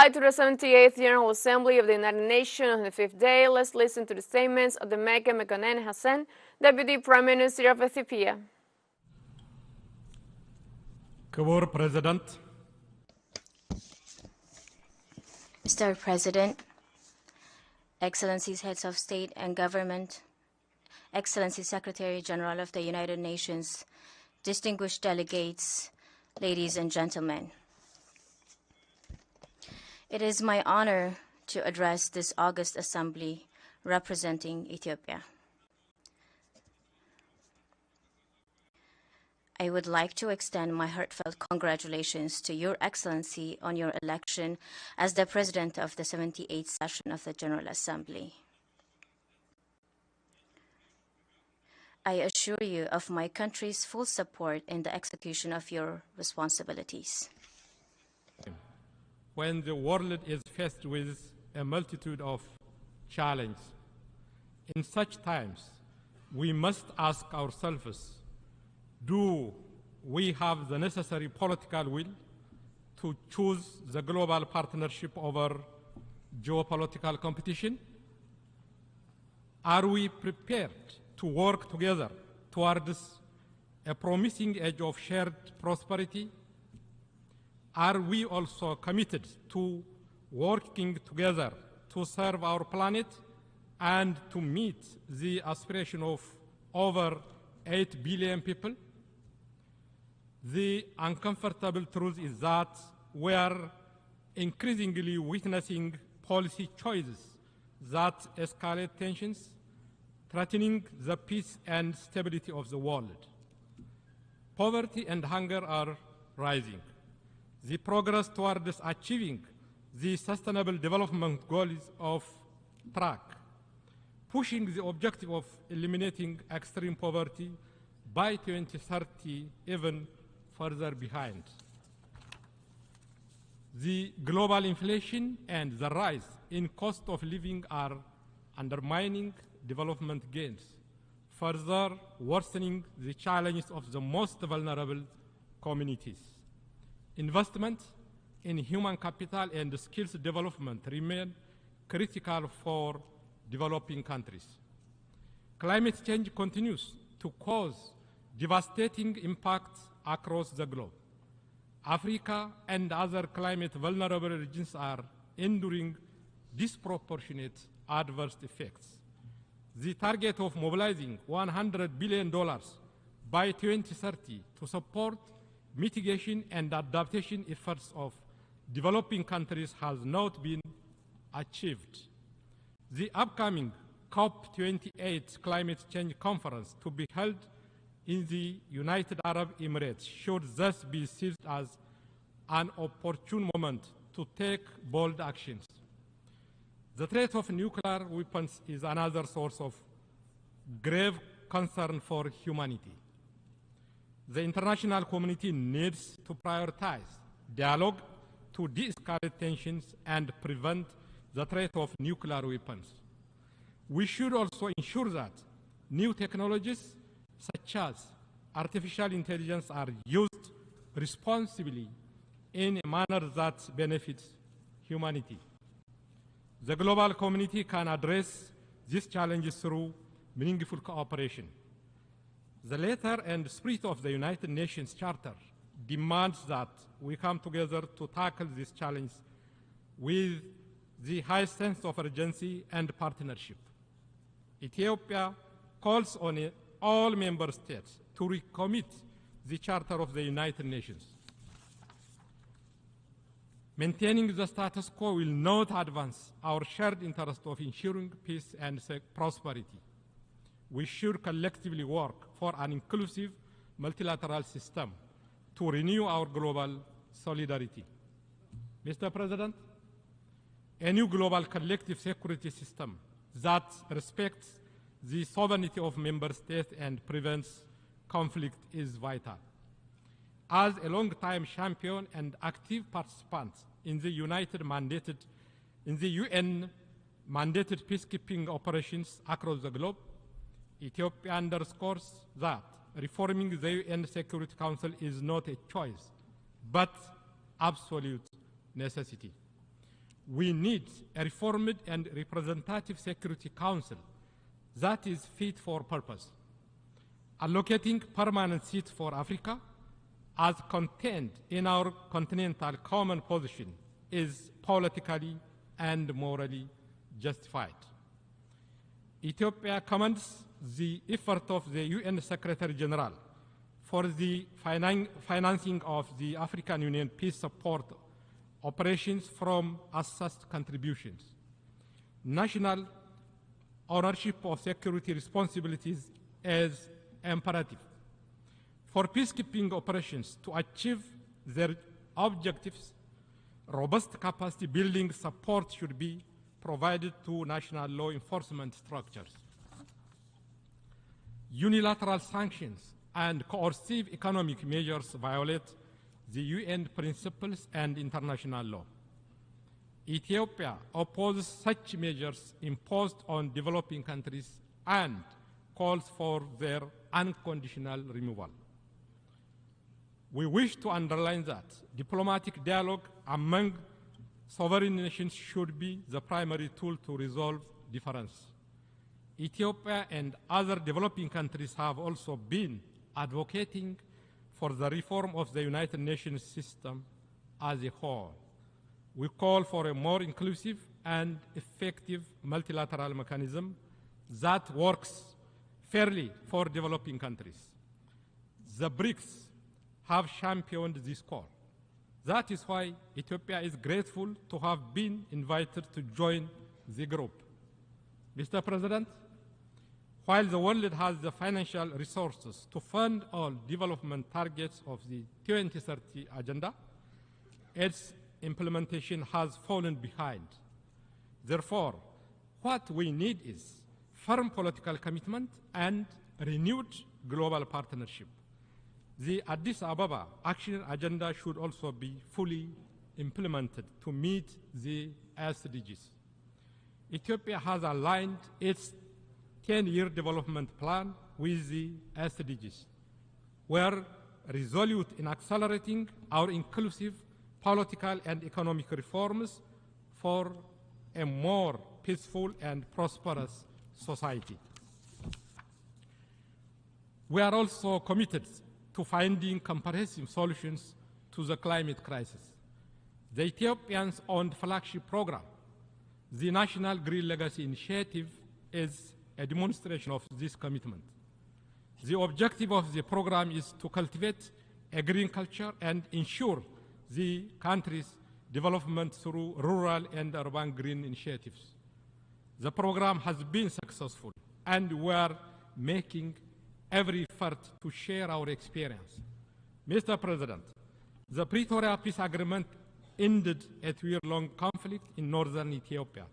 Goodbye to the 78th General Assembly of the United Nations on the 5th day. Let's listen to the statements of Demeke, Mekonnen, Hassen, Deputy Prime Minister of Ethiopia. Kabur President. Mr. President, Excellencies, Heads of State and Government, Excellency Secretary General of the United Nations, distinguished delegates, ladies and gentlemen. It is my honor to address this August Assembly representing Ethiopia. I would like to extend my heartfelt congratulations to Your Excellency on your election as the President of the 78th session of the General Assembly. I assure you of my country's full support in the execution of your responsibilities. When the world is faced with a multitude of challenges, in such times, we must ask ourselves, do we have the necessary political will to choose the global partnership over geopolitical competition? Are we prepared to work together towards a promising age of shared prosperity? Are we also committed to working together to serve our planet and to meet the aspiration of over 8 billion people? The uncomfortable truth is that we are increasingly witnessing policy choices that escalate tensions, threatening the peace and stability of the world. Poverty and hunger are rising. The progress towards achieving the Sustainable Development Goals of track, pushing the objective of eliminating extreme poverty by 2030 even further behind. The global inflation and the rise in cost of living are undermining development gains, further worsening the challenges of the most vulnerable communities. Investment in human capital and skills development remain critical for developing countries. Climate change continues to cause devastating impacts across the globe. Africa and other climate vulnerable regions are enduring disproportionate adverse effects. The target of mobilizing $100 billion by 2030 to support mitigation and adaptation efforts of developing countries has not been achieved. The upcoming COP28 climate change conference to be held in the United Arab Emirates should thus be seized as an opportune moment to take bold actions. The threat of nuclear weapons is another source of grave concern for humanity. The international community needs to prioritize dialogue to de-escalate tensions and prevent the threat of nuclear weapons. We should also ensure that new technologies such as artificial intelligence are used responsibly in a manner that benefits humanity. The global community can address these challenges through meaningful cooperation. The letter and spirit of the United Nations Charter demands that we come together to tackle this challenge with the highest sense of urgency and partnership. Ethiopia calls on all member states to recommit the Charter of the United Nations. Maintaining the status quo will not advance our shared interest of ensuring peace and prosperity. We should collectively work for an inclusive multilateral system to renew our global solidarity. Mr. President, a new global collective security system that respects the sovereignty of member states and prevents conflict is vital. As a long-time champion and active participant in the UN mandated peacekeeping operations across the globe, Ethiopia underscores that reforming the UN Security Council is not a choice, but absolute necessity. We need a reformed and representative Security Council that is fit for purpose. Allocating permanent seats for Africa, as contained in our continental common position, is politically and morally justified. Ethiopia commends the effort of the UN Secretary General for the financing of the African Union peace support operations from assessed contributions. National ownership of security responsibilities is imperative. For peacekeeping operations to achieve their objectives, robust capacity building support should be provided to national law enforcement structures. Unilateral sanctions and coercive economic measures violate the UN principles and international law. Ethiopia opposes such measures imposed on developing countries and calls for their unconditional removal. We wish to underline that diplomatic dialogue among sovereign nations should be the primary tool to resolve difference. Ethiopia and other developing countries have also been advocating for the reform of the United Nations system as a whole. We call for a more inclusive and effective multilateral mechanism that works fairly for developing countries. The BRICS have championed this call. That is why Ethiopia is grateful to have been invited to join the group. Mr. President, while the world has the financial resources to fund all development targets of the 2030 Agenda, its implementation has fallen behind. Therefore, what we need is firm political commitment and renewed global partnership. The Addis Ababa Action Agenda should also be fully implemented to meet the SDGs. Ethiopia has aligned its 10-year development plan with the SDGs. We are resolute in accelerating our inclusive political and economic reforms for a more peaceful and prosperous society. We are also committed to finding comprehensive solutions to the climate crisis. The Ethiopians' own flagship program, the National Green Legacy Initiative, is a demonstration of this commitment. The objective of the program is to cultivate a green culture and ensure the country's development through rural and urban green initiatives. The program has been successful, and we are making every effort to share our experience. Mr. President, the Pretoria Peace Agreement ended a 2-year-long conflict in northern Ethiopia.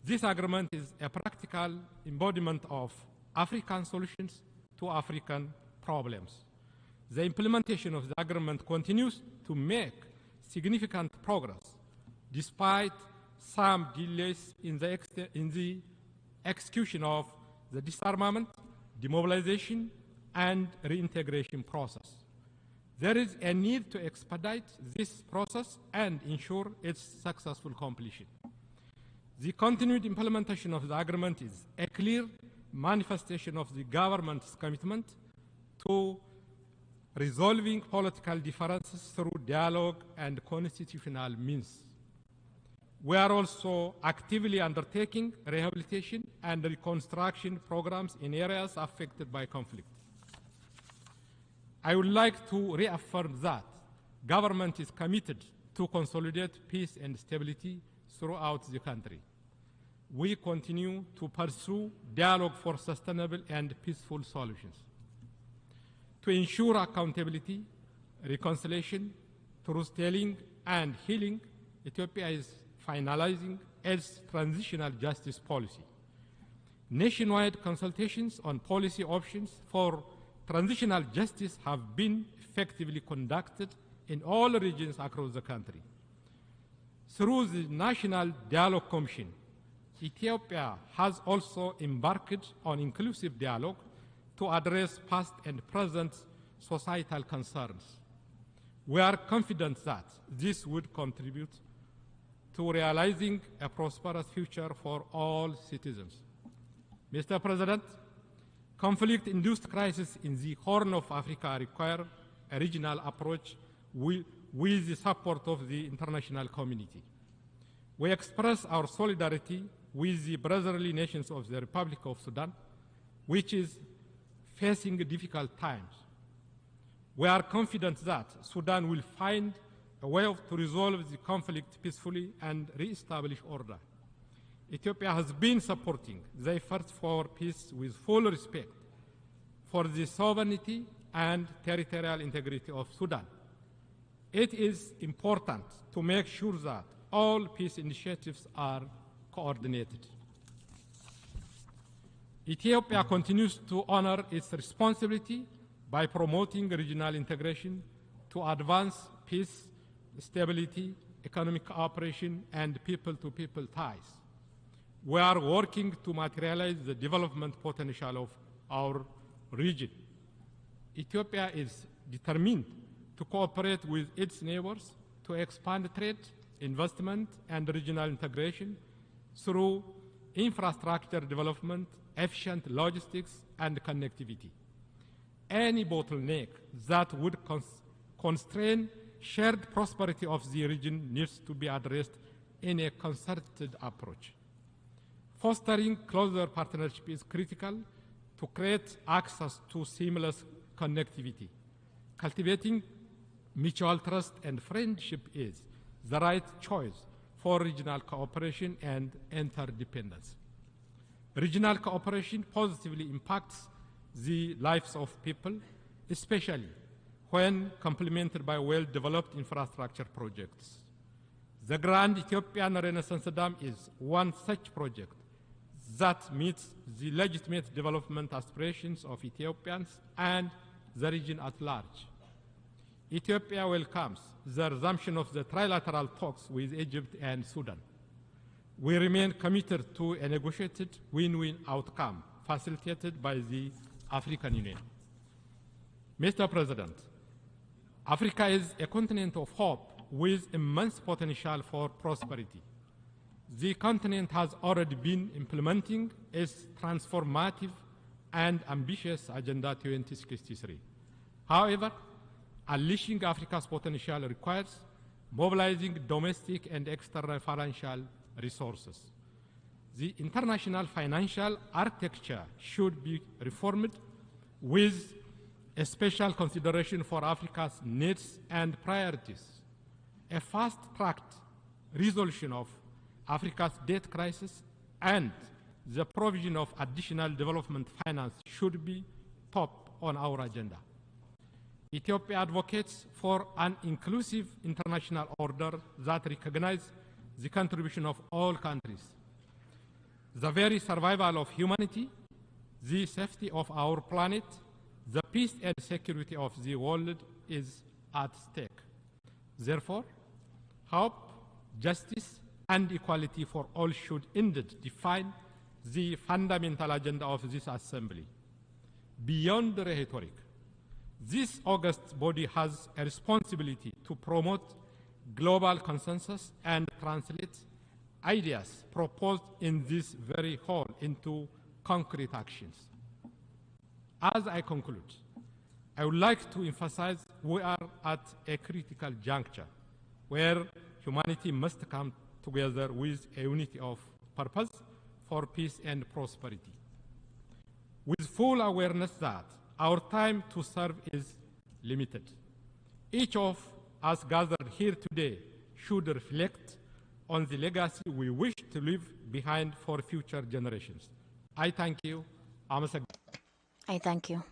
This agreement is a practical embodiment of African solutions to African problems. The implementation of the agreement continues to make significant progress, despite some delays in the execution of the disarmament, demobilization, and reintegration process. There is a need to expedite this process and ensure its successful completion. The continued implementation of the agreement is a clear manifestation of the government's commitment to resolving political differences through dialogue and constitutional means. We are also actively undertaking rehabilitation and reconstruction programs in areas affected by conflict. I would like to reaffirm that government is committed to consolidate peace and stability throughout the country. We continue to pursue dialogue for sustainable and peaceful solutions. To ensure accountability, reconciliation, truth-telling, and healing, Ethiopia is finalizing its transitional justice policy. Nationwide consultations on policy options for transitional justice have been effectively conducted in all regions across the country. Through the National Dialogue Commission, Ethiopia has also embarked on inclusive dialogue to address past and present societal concerns. We are confident that this would contribute to realizing a prosperous future for all citizens. Mr. President, conflict-induced crises in the Horn of Africa require a regional approach with the support of the international community. We express our solidarity with the brotherly nations of the Republic of Sudan, which is facing difficult times. We are confident that Sudan will find a way to resolve the conflict peacefully and re-establish order. Ethiopia has been supporting the efforts for peace with full respect for the sovereignty and territorial integrity of Sudan. It is important to make sure that all peace initiatives are coordinated. Ethiopia continues to honor its responsibility by promoting regional integration to advance peace, stability, economic cooperation, and people-to-people ties. We are working to materialize the development potential of our region. Ethiopia is determined to cooperate with its neighbors to expand trade, investment, and regional integration through infrastructure development, efficient logistics, and connectivity. Any bottleneck that would constrain shared prosperity of the region needs to be addressed in a concerted approach. Fostering closer partnership is critical to create access to seamless connectivity. Cultivating mutual trust and friendship is the right choice for regional cooperation and interdependence. Regional cooperation positively impacts the lives of people, especially when complemented by well-developed infrastructure projects. The Grand Ethiopian Renaissance Dam is one such project that meets the legitimate development aspirations of Ethiopians and the region at large. Ethiopia welcomes the resumption of the trilateral talks with Egypt and Sudan. We remain committed to a negotiated win-win outcome facilitated by the African Union. Mr. President, Africa is a continent of hope with immense potential for prosperity. The continent has already been implementing its transformative and ambitious Agenda 2063. However, unleashing Africa's potential requires mobilizing domestic and external financial resources. The international financial architecture should be reformed with a special consideration for Africa's needs and priorities. A fast-tracked resolution of Africa's debt crisis and the provision of additional development finance should be top on our agenda. Ethiopia advocates for an inclusive international order that recognizes the contribution of all countries. The very survival of humanity, the safety of our planet, the peace and security of the world is at stake. Therefore, hope, justice, and equality for all should indeed define the fundamental agenda of this assembly. Beyond the rhetoric, this august body has a responsibility to promote global consensus and translate ideas proposed in this very hall into concrete actions. As I conclude, I would like to emphasize we are at a critical juncture where humanity must come together with a unity of purpose for peace and prosperity. With full awareness that our time to serve is limited, each of us gathered here today should reflect on the legacy we wish to leave behind for future generations. I thank you. I thank you.